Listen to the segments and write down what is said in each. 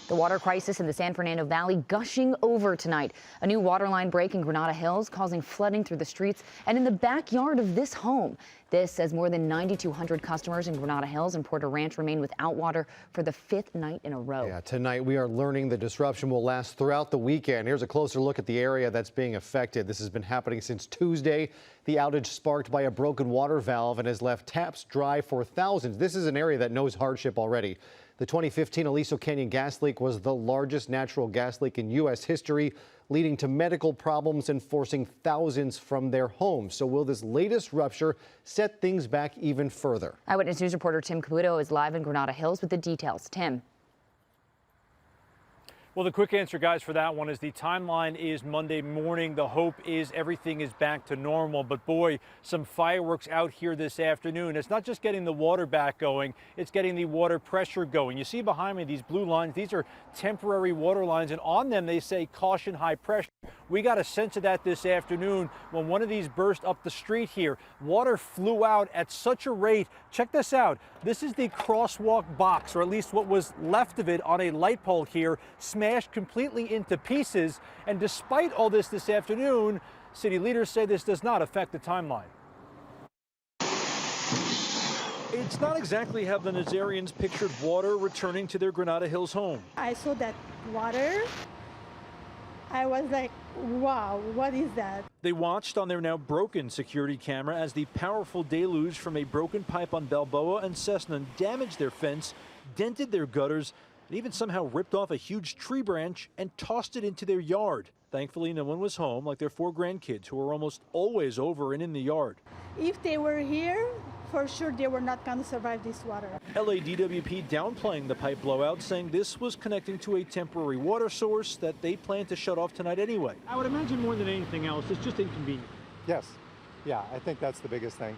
The water crisis in the San Fernando Valley gushing over tonight. A new water line break in Granada Hills causing flooding through the streets and in the backyard of this home. This as more than 9,200 customers in Granada Hills and Porter Ranch remain without water for the 5th night in a row. Yeah, tonight we are learning the disruption will last throughout the weekend. Here's a closer look at the area that's being affected. This has been happening since Tuesday. The outage sparked by a broken water valve and has left taps dry for thousands. This is an area that knows hardship already. The 2015 Aliso Canyon gas leak was the largest natural gas leak in U.S. history, leading to medical problems and forcing thousands from their homes. So will this latest rupture set things back even further? Eyewitness News reporter Tim Caputo is live in Granada Hills with the details. Tim. Well, the quick answer, guys, for that one is the timeline is Monday morning. The hope is everything is back to normal. But boy, some fireworks out here this afternoon. It's not just getting the water back going, it's getting the water pressure going. You see behind me these blue lines. These are temporary water lines, and on them they say caution high pressure. We got a sense of that this afternoon when one of these burst up the street here. Water flew out at such a rate. Check this out. This is the crosswalk box, or at least what was left of it on a light pole here, smashed completely into pieces. And despite all this afternoon, city leaders say this does not affect the timeline. It's not exactly how the Nazarians pictured water returning to their Granada Hills home. I saw that water. I was like, wow, what is that? They watched on their now broken security camera as the powerful deluge from a broken pipe on Balboa and Cessna damaged their fence, dented their gutters, and even somehow ripped off a huge tree branch and tossed it into their yard. Thankfully, no one was home, like their 4 grandkids, who are almost always over and in the yard. If they were here, for sure they were not going to survive this water. LADWP downplaying the pipe blowout, saying this was connecting to a temporary water source that they plan to shut off tonight anyway. I would imagine more than anything else, it's just inconvenient. Yes. Yeah, I think that's the biggest thing.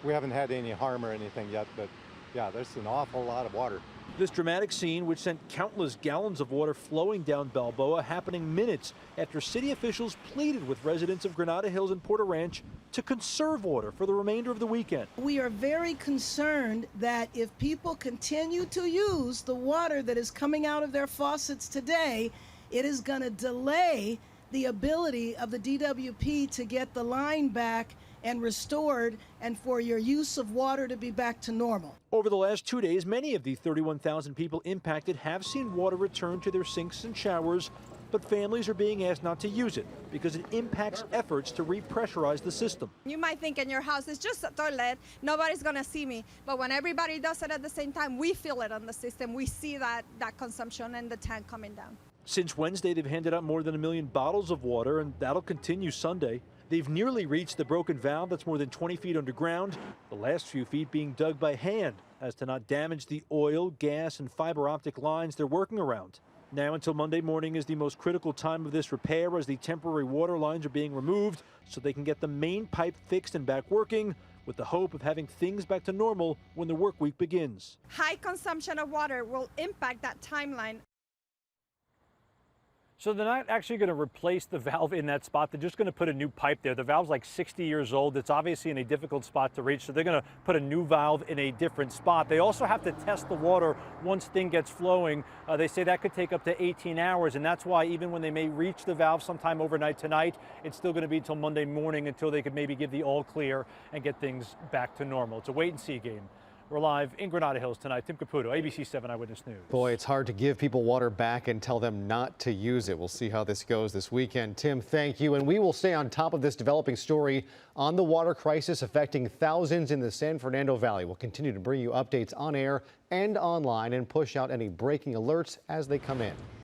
We haven't had any harm or anything yet, but yeah, there's an awful lot of water. This dramatic scene, which sent countless gallons of water flowing down Balboa, happening minutes after city officials pleaded with residents of Granada Hills and Porter Ranch to conserve water for the remainder of the weekend. We are very concerned that if people continue to use the water that is coming out of their faucets today, it is going to delay the ability of the DWP to get the line back and restored, and for your use of water to be back to normal. Over the last 2 days, many of the 31,000 people impacted have seen water return to their sinks and showers, but families are being asked not to use it because it impacts efforts to repressurize the system. You might think in your house, it's just a toilet, nobody's gonna see me. But when everybody does it at the same time, we feel it on the system. We see that consumption and the tank coming down. Since Wednesday, they've handed out more than 1 million bottles of water, and that'll continue Sunday. They've nearly reached the broken valve that's more than 20 feet underground, the last few feet being dug by hand as to not damage the oil, gas, and fiber optic lines they're working around. Now until Monday morning is the most critical time of this repair as the temporary water lines are being removed so they can get the main pipe fixed and back working, with the hope of having things back to normal when the work week begins. High consumption of water will impact that timeline. So they're not actually going to replace the valve in that spot. They're just going to put a new pipe there. The valve's like 60 years old. It's obviously in a difficult spot to reach, so they're going to put a new valve in a different spot. They also have to test the water once thing gets flowing. They say that could take up to 18 hours, and that's why even when they may reach the valve sometime overnight tonight, it's still going to be until Monday morning until they could maybe give the all clear and get things back to normal. It's a wait-and-see game. We're live in Granada Hills tonight. Tim Caputo, ABC 7 Eyewitness News. Boy, it's hard to give people water back and tell them not to use it. We'll see how this goes this weekend. Tim, thank you. And we will stay on top of this developing story on the water crisis affecting thousands in the San Fernando Valley. We'll continue to bring you updates on air and online and push out any breaking alerts as they come in.